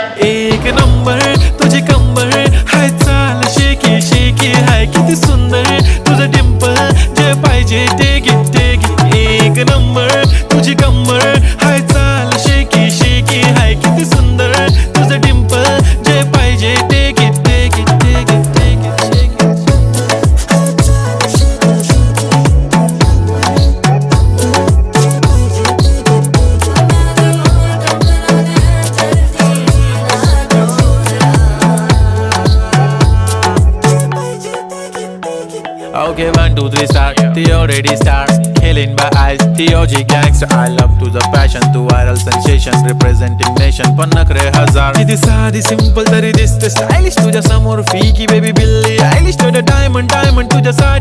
एक नंबर तुझी कंबर हाय, चाल शेकी शेकी हाय, किती सुंदर तुझं डिंपल, जे पाहिजे ते घे. एक नंबर तुझी कंबर हाय, चाल शेकी शेकी हाय, किती सुंदर तुझं डिंपल, जे पाहिजे ते घे. Okay, 1, 2, 3 start. The already start. Killing by eyes. The OG gangster. I love to the passion, to viral sensation, representing nation. पन्नकरे हजार. किती साधी simple तरी दिसते stylish तुझ्या समोर. फीकी baby बिल्ली. Stylish to the diamond तुझ्या साठी.